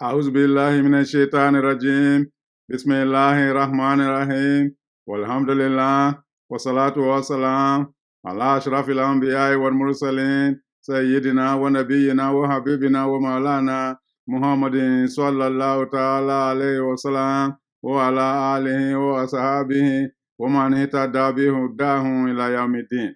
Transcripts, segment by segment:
أعوذ بالله من الشيطان الرجيم بسم الله الرحمن الرحيم والحمد لله والصلاة والسلام على أشرف الأنبياء والمرسلين سيدنا ونبينا وحبيبنا ومولانا محمد صلى الله تعالى عليه وسلم وعلى آله وأصحابه ومن اهتدى بهداه إلى يوم الدين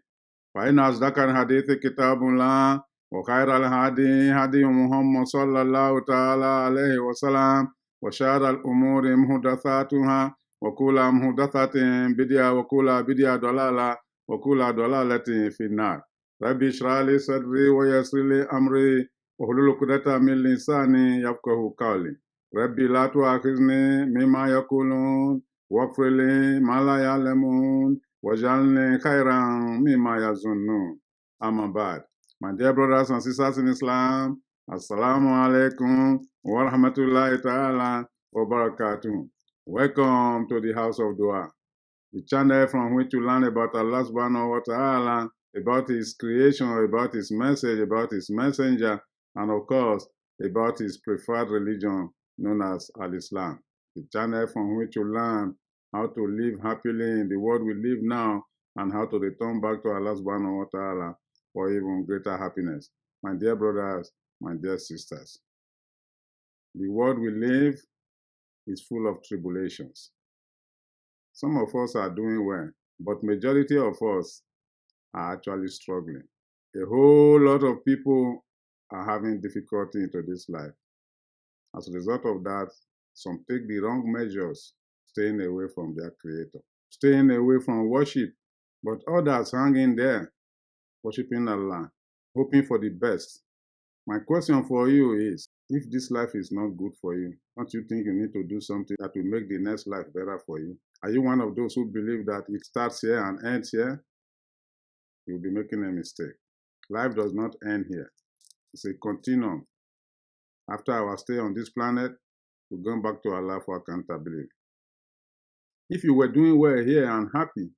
فإن أصدق الحديث كتاب الله وخير الهدي هدي محمد صلى الله تعالى عليه وسلم وشر الأمور محدثاتها وكل محدثة بدعة وكل بدعة ضلالة وكل ضلالة في النار ربي اشرح لي صدري ويسر لي أمري واحلل عقدة من لساني يفقهوا قولي ربي لا تؤاخذني مما يقولون واغفر لي ما لا يعلمون واجعلني خيرا مما يظنون أما بعد. My dear brothers and sisters in Islam, Assalamu alaikum wa rahmatullahi ta'ala wa barakatuh. Welcome to the House of Dua, the channel from which you learn about Allah subhanahu wa ta'ala, about His creation, about His message, about His messenger, and of course, about His preferred religion known as Al-Islam. The channel from which you learn how to live happily in the world we live now and how to return back to Allah subhanahu wa ta'ala for even greater happiness. My dear brothers, my dear sisters, the world we live is full of tribulations. Some of us are doing well, but majority of us are actually struggling. A whole lot of people are having difficulty into this life. As a result of that, some take the wrong measures, staying away from their Creator, staying away from worship, but others hang in there, worshiping Allah, hoping for the best. My question for you is, if this life is not good for you, don't you think you need to do something that will make the next life better for you? Are you one of those who believe that it starts here and ends here? You'll be making a mistake. Life does not end here. It's a continuum. After our stay on this planet, we're going back to Allah for accountability. If you were doing well here and happy,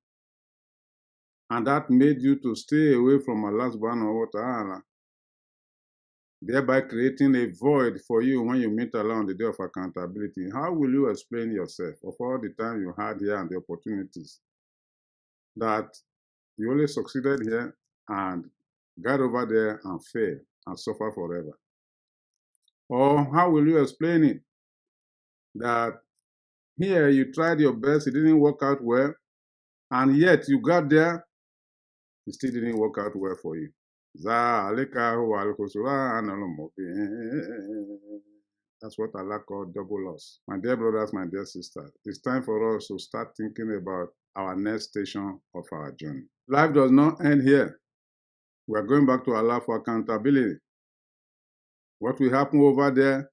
and that made you to stay away from Allah subhanahu wa ta'ala, thereby creating a void for you when you meet Allah on the day of accountability, how will you explain yourself of all the time you had here and the opportunities that you only succeeded here and got over there and failed and suffer forever? Or how will you explain it that here you tried your best, it didn't work out well, and yet you got there, it still didn't work out well for you? That's what Allah called double loss. My dear brothers, my dear sisters, it's time for us to start thinking about our next station of our journey. Life does not end here. We are going back to Allah for accountability. What will happen over there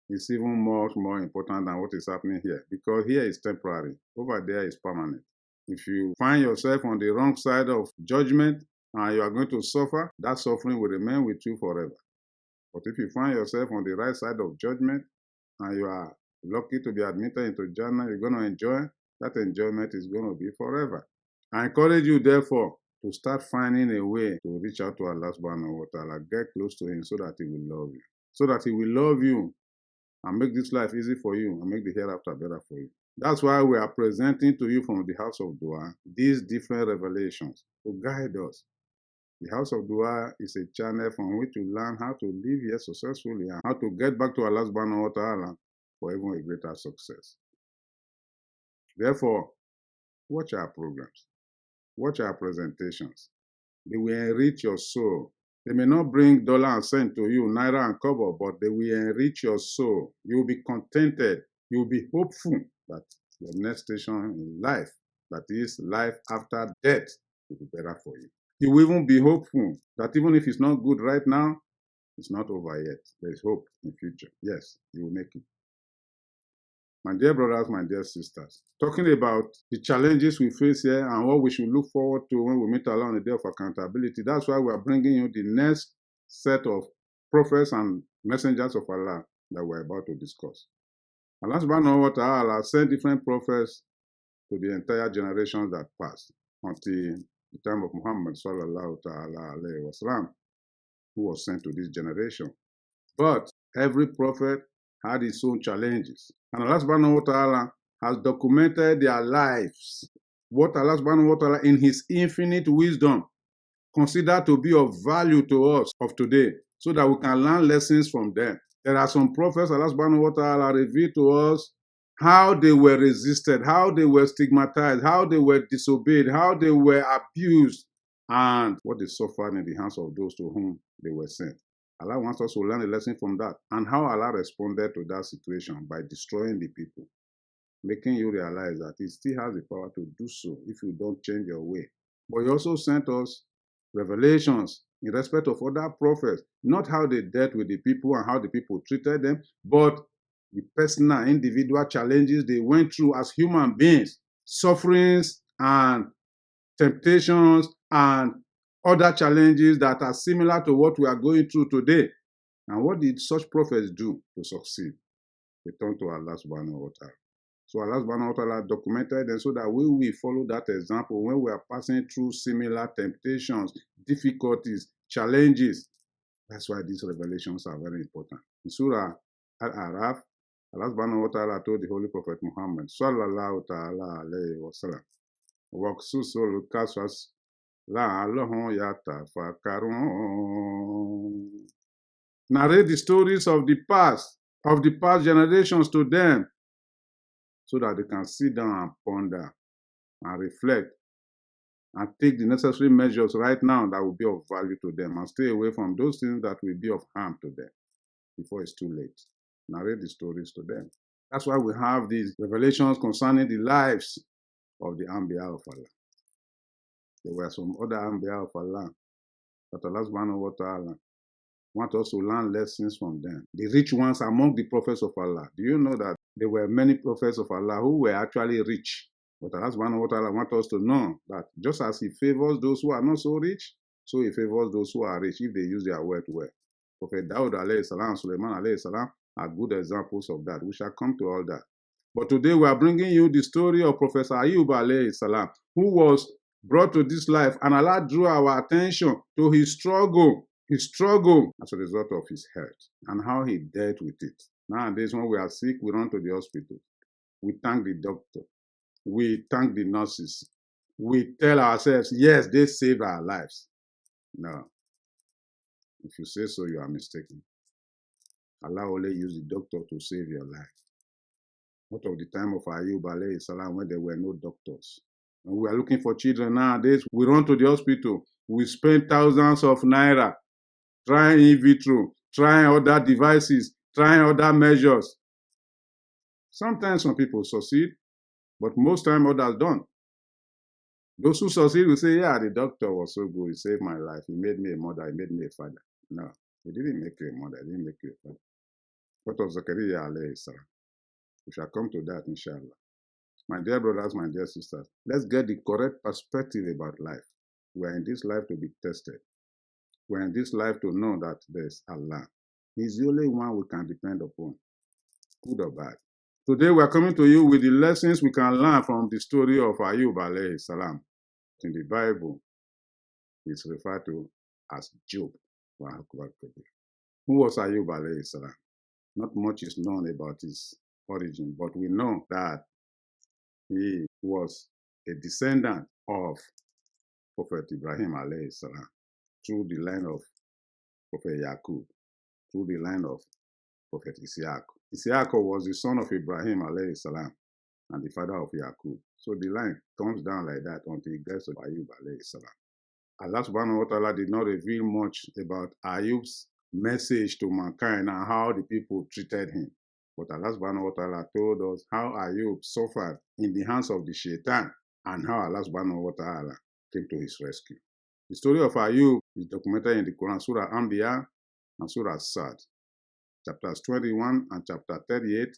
is even much more important than what is happening here, because here is temporary, over there is permanent. If you find yourself on the wrong side of judgment and you are going to suffer, that suffering will remain with you forever. But if you find yourself on the right side of judgment and you are lucky to be admitted into Jannah, you're going to enjoy, that enjoyment is going to be forever. I encourage you, therefore, to start finding a way to reach out to Allah subhanahu wa ta'ala, get close to Him so that He will love you. So that He will love you and make this life easy for you and make the hereafter better for you. That's why we are presenting to you from the House of Dua these different revelations to guide us. The House of Dua is a channel from which you learn how to live here successfully and how to get back to Allah subhanahu wa ta'ala for even a greater success. Therefore, watch our programs, watch our presentations. They will enrich your soul. They may not bring dollar and cent to you, naira and kobo, but they will enrich your soul. You will be contented. You will be hopeful that your next station in life, that is life after death, will be better for you. You will even be hopeful that even if it's not good right now, it's not over yet. There is hope in the future. Yes, you will make it. My dear brothers, my dear sisters, talking about the challenges we face here and what we should look forward to when we meet Allah on the day of accountability, that's why we are bringing you the next set of prophets and messengers of Allah that we're about to discuss. Allah subhanahu wa ta'ala sent different prophets to the entire generations that passed until the time of Muhammad sallallahu ta'ala alayhi wa sallam, who was sent to this generation. But every prophet had its own challenges. And Allah subhanahu wa ta'ala has documented their lives. What Allah subhanahu wa ta'ala in his infinite wisdom consider to be of value to us of today, so that we can learn lessons from them. There are some prophets Allah subhanahu wa ta'ala revealed to us how they were resisted, how they were stigmatized, how they were disobeyed, how they were abused, and what they suffered in the hands of those to whom they were sent. Allah wants us to learn a lesson from that, and how Allah responded to that situation by destroying the people, making you realize that He still has the power to do so if you don't change your way. But He also sent us revelations in respect of other prophets, not how they dealt with the people and how the people treated them, but the personal, individual challenges they went through as human beings, sufferings and temptations and other challenges that are similar to what we are going through today. And what did such prophets do to succeed? They turned to Allah subhanahu wa ta'ala. So Allah subhanahu wa ta'ala documented them so that we will follow that example when we are passing through similar temptations, difficulties, challenges. That's why these revelations are very important. In Surah Al-Araf, Allah subhanahu wa ta'ala told the Holy Prophet Muhammad sallallahu ta'ala alayhi wa sallam, وَقْصُصُ الْقَصَصِ لَعَلَّهُمْ يَتَفَكَّرُونَ. Narrate the stories of the past generations to them, so that they can sit down and ponder and reflect and take the necessary measures right now that will be of value to them, and stay away from those things that will be of harm to them before it's too late. Narrate the stories to them. That's why we have these revelations concerning the lives of the Anbiya of Allah. There were some other Anbiya of Allah that Allah subhanahu wa ta'ala want us to learn lessons from them. The rich ones among the prophets of Allah. Do you know that there were many prophets of Allah who were actually rich? But Allah subhanahu wa ta'ala wants us to know that just as He favors those who are not so rich, so He favors those who are rich if they use their wealth well. Prophet Daud alayhi salam, Sulaiman alayhi salam are good examples of that. We shall come to all that. But today we are bringing you the story of Professor Ayoub alayhi salam, who was brought to this life, and Allah drew our attention to his struggle as a result of his health and how he dealt with it. Nowadays, when we are sick, we run to the hospital. We thank the doctor. We thank the nurses. We tell ourselves, yes, they saved our lives. No. If you say so, you are mistaken. Allah only used the doctor to save your life. What of the time of Ayoub alayhi salam, when there were no doctors? And we are looking for children nowadays. We run to the hospital. We spend thousands of naira trying in vitro, trying other devices, trying other measures. Sometimes some people succeed, but most time others don't. Those who succeed will say, yeah, the doctor was so good, he saved my life, he made me a mother, he made me a father. No, he didn't make you a mother, he didn't make you a father. What of Zakaria alayhi salam? We shall come to that, inshallah. My dear brothers, my dear sisters, let's get the correct perspective about life. We are in this life to be tested. We are in this life to know that there's Allah. He's the only one we can depend upon, good or bad. Today we are coming to you with the lessons we can learn from the story of Ayoub alayhi salam. In the Bible, it's referred to as Job. Who was Ayoub alayhi salam? Not much is known about his origin, but we know that he was a descendant of Prophet Ibrahim alayhi salam, through the line of Prophet Yaqub, through the line of Prophet Isaac. Isaac was the son of Ibrahim alayhi salam and the father of Yaqub. So the line comes down like that until it gets to Ayoub alayhi salam. Allah subhanahu wa ta'ala did not reveal much about Ayoub's message to mankind and how the people treated him. But Allah subhanahu wa ta'ala told us how Ayoub suffered in the hands of the shaitan and how Allah subhanahu wa ta'ala came to his rescue. The story of Ayoub is documented in the Quran, Surah Anbiya and Surah Sad, chapters 21 and chapter 38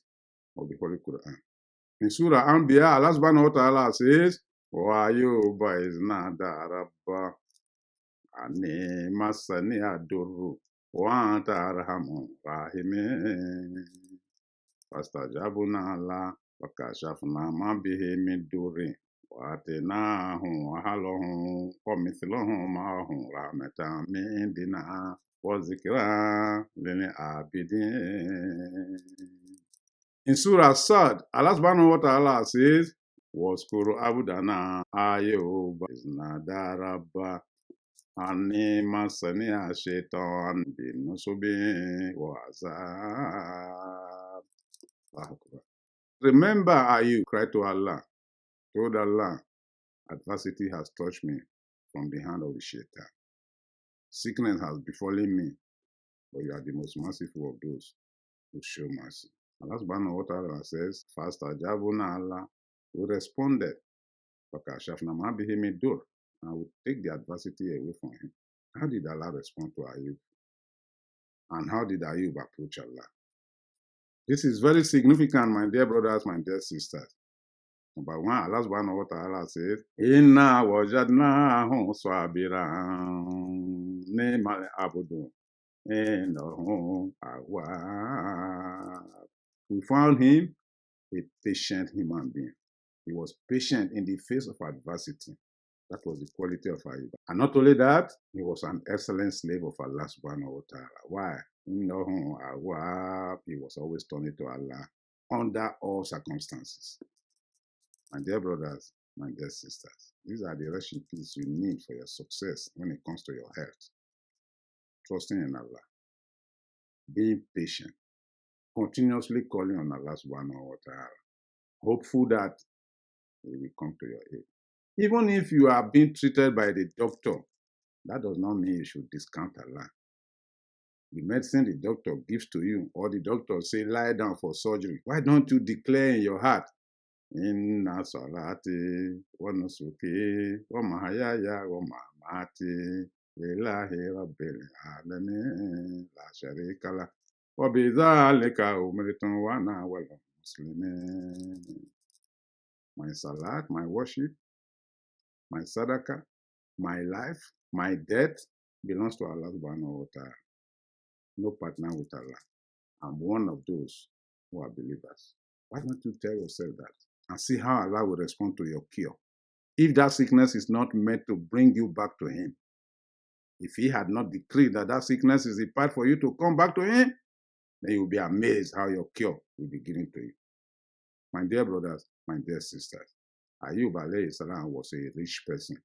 of the Holy Quran. In Surah Anbiya, Allah subhanahu wa ta'ala says, wa Ayyuba iz nada rabba ani masani adurru wa anta arhamu rahimin fastajabna la wa kashafna ma bihi min durri wa atinahu ahlahu wa mithluhu ma'ahu rahmatan min indina wa zikra lil abidin. In Surah Sad, Allah subhanahu wa ta'ala says, Waskuru abudana Ayoub isnadarabba ani masani shaitan binusubi wa azab. Remember Ayoub cried to Allah, told Allah, adversity has touched me from the hand of the shaitan. Sickness has befallen me, but you are the most merciful of those who show mercy. Allah subhanahu wa ta'ala says, Fastajabuna Allah, we responded, Fakashafna ma bihi min dur, and we take the adversity away from him. How did Allah respond to Ayoub? And how did Ayoub approach Allah? This is very significant, my dear brothers, my dear sisters. Number one, Allah subhanahu wa ta'ala says, Inna wajadnahu sabiran ni'mal abdu innahu awwab. We found him a patient human being. He was patient in the face of adversity. That was the quality of Ayoub. And not only that, he was an excellent slave of Allah subhanahu wa ta'ala. Why? He was always turning to Allah under all circumstances. My dear brothers, my dear sisters, these are the recipes you need for your success when it comes to your health. Trusting in Allah, being patient, continuously calling on Allah subhanahu wa ta'ala, hopeful that He will come to your aid. Even if you are being treated by the doctor, that does not mean you should discount Allah. The medicine the doctor gives to you, or the doctor say lie down for surgery, why don't you declare in your heart, Inna salati wa nusuki wa mahayaya wa mamati lillahi rabbil alamin la sharika lah wa bidhalika umirtu wa ana wal muslimin. My salat, my worship, my sadaqah, my life, my death belongs to Allah subhanahu wa ta'ala. No partner with Allah. I'm one of those who are believers. Why don't you tell yourself that? And see how Allah will respond to your cure. If that sickness is not meant to bring you back to Him, if He had not decreed that that sickness is a part for you to come back to Him, then you'll be amazed how your cure will be given to you. My dear brothers, my dear sisters, Ayoub alayhi salam was a rich person.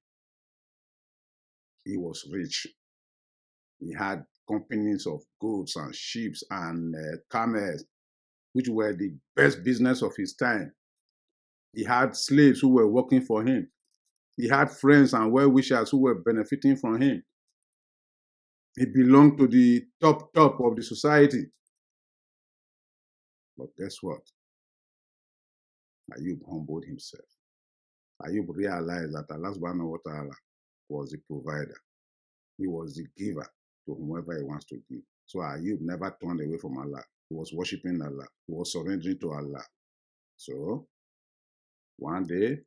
He was rich. He had companies of goats and sheep and camels, which were the best business of his time. He had slaves who were working for him. He had friends and well-wishers who were benefiting from him. He belonged to the top of the society. But guess what? Ayoub humbled himself. Ayoub realized that Allah subhanahu wa ta'ala was the provider. He was the giver to whomever he wants to give. So Ayoub never turned away from Allah. He was worshiping Allah. He was surrendering to Allah. So one day,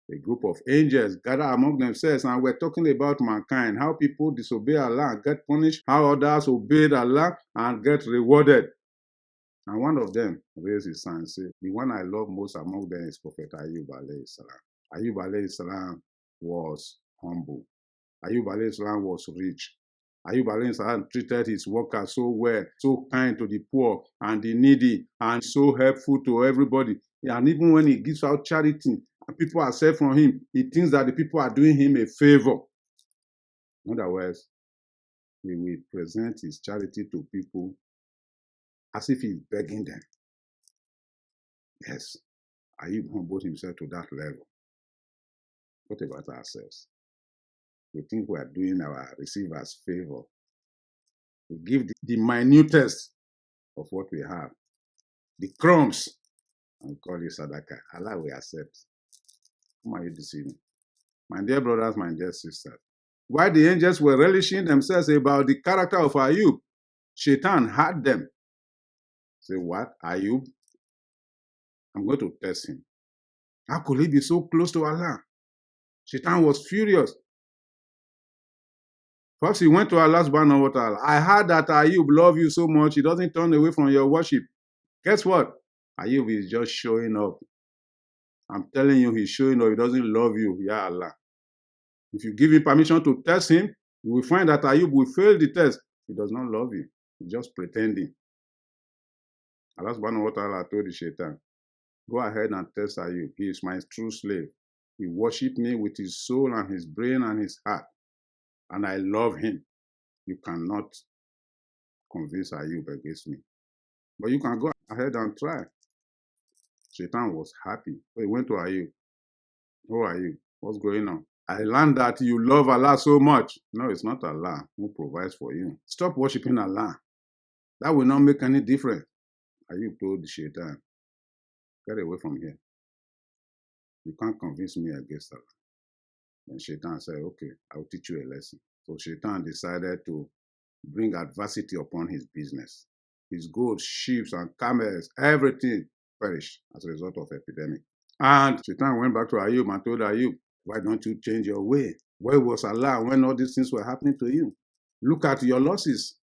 a group of angels gathered among themselves and were talking about mankind, how people disobey Allah and get punished, how others obeyed Allah and get rewarded. And one of them raised his hand and said, the one I love most among them is Prophet Ayoub alayhi salam. Ayoub alayhi salam was humble. Ayoub alayhi salam was rich. Ayoub alayhi salam treated his workers so well, so kind to the poor and the needy, and so helpful to everybody. And even when he gives out charity, and people accept from him, he thinks that the people are doing him a favor. In other words, he will present his charity to people as if he's begging them. Yes, Ayoub humbled himself to that level. What about ourselves? We think we are doing our receivers favor. We give the minutest of what we have, the crumbs, and call it sadaqah. Allah will accept. Whom are you deceiving? My dear brothers, my dear sisters, while the angels were relishing themselves about the character of Ayoub, Shaitan had them. Say, what? Ayoub? I'm going to test him. How could he be so close to Allah? Shaitan was furious. First, he went to Allah subhanahu wa ta'ala. I heard that Ayoub loves you so much, he doesn't turn away from your worship. Guess what? Ayoub is just showing up. I'm telling you, he's showing up. He doesn't love you, Ya Allah. If you give him permission to test him, you will find that Ayoub will fail the test. He does not love you. He's just pretending. Allah subhanahu wa ta'ala told the shaitan, go ahead and test Ayoub. He is my true slave. He worshipped me with his soul and his brain and his heart. And I love him. You cannot convince Ayoub against me. But you can go ahead and try. Shaitan was happy. So he went to Ayoub. Who are you? What's going on? I learned that you love Allah so much. No, it's not Allah who provides for you. Stop worshiping Allah. That will not make any difference. Ayoub told the shaitan, get away from here. You can't convince me against Allah. Then shaitan said, okay, I'll teach you a lesson. So shaitan decided to bring adversity upon his business. His goats, sheep, and camels, everything perished as a result of epidemic. And shaitan went back to Ayoub and told Ayoub, why don't you change your way? Where was Allah when all these things were happening to you? Look at your losses.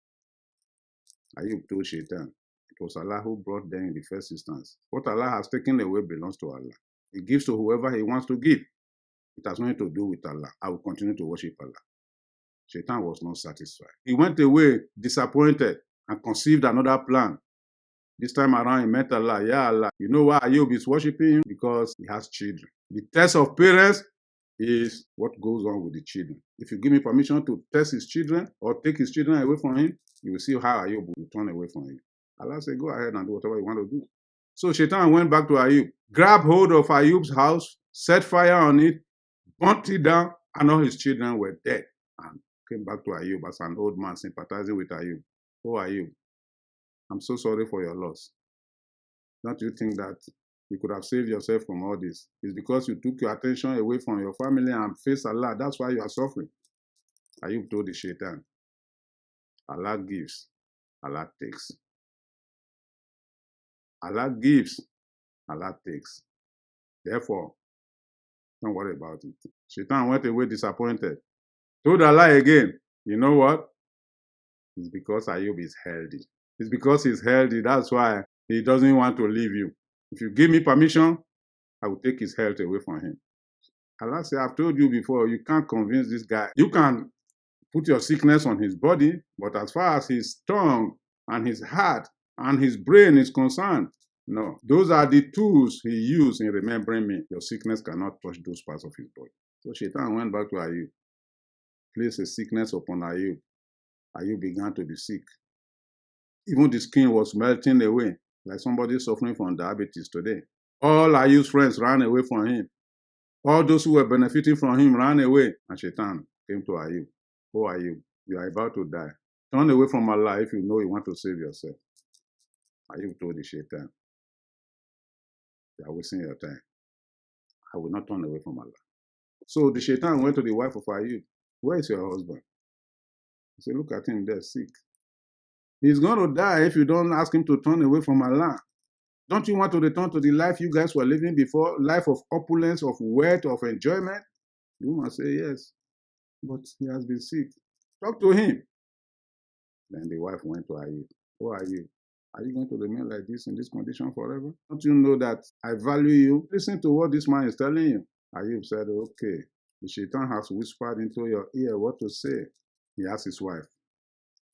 Ayoub told shaitan, it was Allah who brought them in the first instance. What Allah has taken away belongs to Allah. He gives to whoever he wants to give. It has nothing to do with Allah. I will continue to worship Allah. Shaitan was not satisfied. He went away disappointed and conceived another plan. This time around, he met Allah. Yeah, Allah. You know why Ayoub is worshiping you? Because he has children. The test of parents is what goes on with the children. If you give me permission to test his children or take his children away from him, you will see how Ayoub will turn away from you. Allah said, go ahead and do whatever you want to do. So Shaitan went back to Ayoub, grabbed hold of Ayoub's house, set fire on it, burnt it down, and all his children were dead. And came back to Ayoub as an old man sympathizing with Ayoub. Oh, Ayoub, I'm so sorry for your loss. Don't you think that you could have saved yourself from all this? It's because you took your attention away from your family and faced Allah. That's why you are suffering. Ayoub told the shaitan, Allah gives, Allah takes. Allah gives, Allah takes. Therefore, don't worry about it. Shaitan went away disappointed. Told Allah again, you know what? It's because Ayoub is healthy. It's because he's healthy. That's why he doesn't want to leave you. If you give me permission, I will take his health away from him. Allah said, I've told you before, you can't convince this guy. You can put your sickness on his body, but as far as his tongue and his heart and his brain is concerned, no. Those are the tools he used in remembering me. Your sickness cannot touch those parts of his body. So Shaitan went back to Ayoub, placed a sickness upon Ayoub. Ayoub began to be sick. Even the skin was melting away, like somebody suffering from diabetes today. All Ayoub's friends ran away from him. All those who were benefiting from him ran away. And Shaitan came to Ayoub. Oh, Ayoub, you are about to die. Turn away from Allah if you know you want to save yourself. Ayoub told the Shaitan, you are wasting your time. I will not turn away from Allah. So the Shaitan went to the wife of Ayoub. Where is your husband? He said, look at him there, sick. He's going to die if you don't ask him to turn away from Allah. Don't you want to return to the life you guys were living before? Life of opulence, of wealth, of enjoyment? You must say yes. But he has been sick. Talk to him. Then the wife went to Ayoub. Who are you? Are you going to remain like this in this condition forever? Don't you know that I value you? Listen to what this man is telling you. Ayoub said, okay. The shaitan has whispered into your ear what to say. He asked his wife,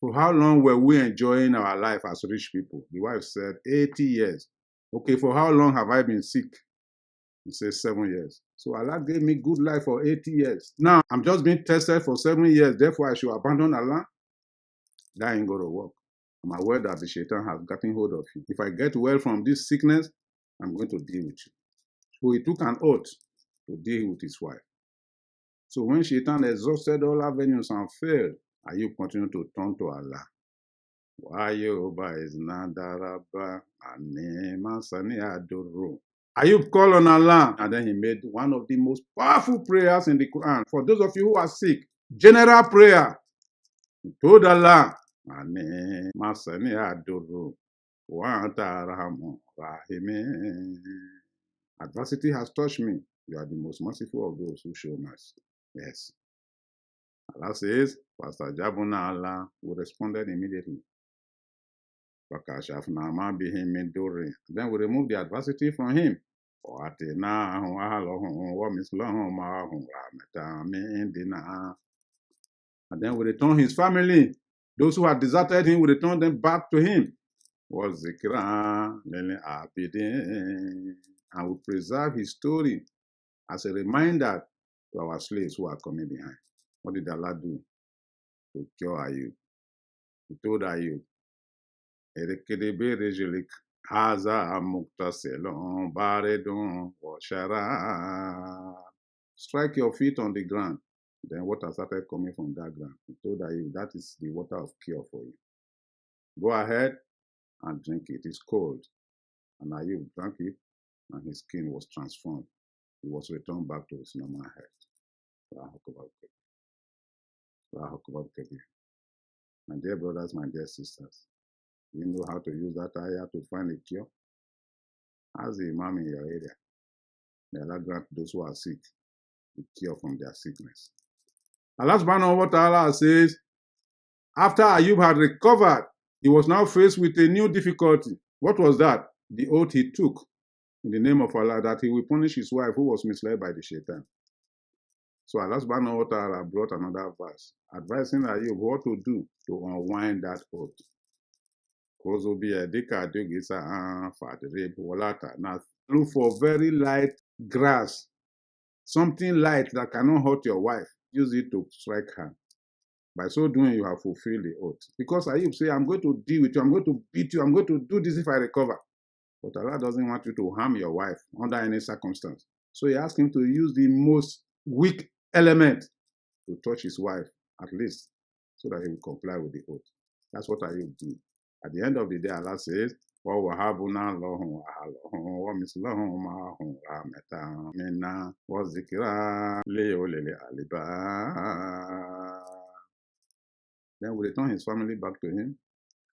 for how long were we enjoying our life as rich people? The wife said, 80 years. Okay, for how long have I been sick? He said, 7 years. So Allah gave me good life for 80 years. Now, I'm just being tested for 7 years. Therefore, I should abandon Allah? That ain't going to work. I'm aware that the shaitan has gotten hold of you. If I get well from this sickness, I'm going to deal with you. So he took an oath to deal with his wife. So when shaitan exhausted all avenues and failed, Ayoub continued to turn to Allah. Ayoub called on Allah, and then he made one of the most powerful prayers in the Quran. For those of you who are sick, general prayer. He told Allah, adversity has touched me. You are the most merciful of those who show mercy. Yes. Allah says, Pastor Jabuna Allah, we responded immediately. Then we removed the adversity from him. And then we return his family. Those who had deserted him, we return them back to him. وَالذِّكْرَى لِلْعَابِدِينَ. And we preserve his story as a reminder to our slaves who are coming behind. What did Allah do to cure Ayoub? He told Ayoub, Erekedebe rejelik haza muktaselon baredon washara. Strike your feet on the ground. Then water started coming from that ground. He told Ayoub, that is the water of cure for you. Go ahead and drink it. It's cold. And Ayoub drank it, and his skin was transformed. He was returned back to his normal health. My dear brothers, my dear sisters, you know how to use that ayah to find a cure? Ask the imam in your area. May Allah grant those who are sick a cure from their sickness. Allah subhanahu wa ta'ala says, after Ayoub had recovered, he was now faced with a new difficulty. What was that? The oath he took in the name of Allah that he will punish his wife who was misled by the shaitan. So Allah subhanahu wa ta'ala brought another verse advising Ayoub what to do to unwind that oath. Now look for very light grass, something light that cannot hurt your wife. Use it to strike her. By so doing, you have fulfilled the oath. Because Ayoub say, I'm going to deal with you, I'm going to beat you, I'm going to do this if I recover. But Allah doesn't want you to harm your wife under any circumstance. So he asked him to use the most weak element to touch his wife, at least, so that he will comply with the oath. That's what Ayoub did. At the end of the day, Allah says, وَوَهَبْنَا لَهُ أَهْلَهُ وَمِثْلَهُمْ مَعَهُمْ رَحْمَةً مِنَّا وَذِكْرَىٰ لِأُولِي الْأَلْبَابِ. Then we return his family back to him,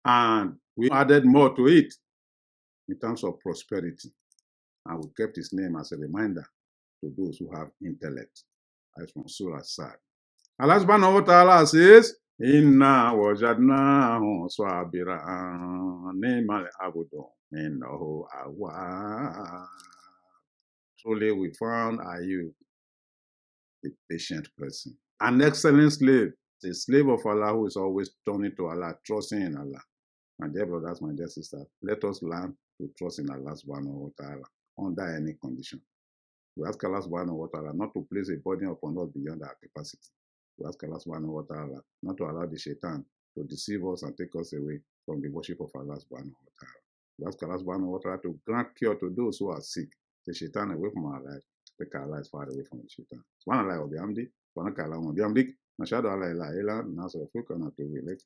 and we added more to it in terms of prosperity. And we kept his name as a reminder to those who have intellect. That's from Surah Sad. Allah subhanahu wa ta'ala says, Inna wajadnahu sabiran ni'mal abdu innahu awwab. Truly we found Ayoub a patient person, an excellent slave, a slave of Allah who is always turning to Allah, trusting in Allah. My dear brothers, my dear sisters, let us learn to trust in Allah subhanahu wa ta'ala under any condition. We ask Allah subhanahu wa ta'ala not to place a burden upon us beyond our capacity. We ask Allah subhanahu wa ta'ala not to allow the shaitan to deceive us and take us away from the worship of Allah subhanahu wa ta'ala. We ask Allah subhanahu wa ta'ala to grant cure to those who are sick, take shaitan away from our lives, take our lives far away from the shaitan. Subhanallah wa bihamdi, subhanaka Allahumma bihamdik, nashhadu an la ilaha illa anta nastaghfiruka wa natubu ilayk.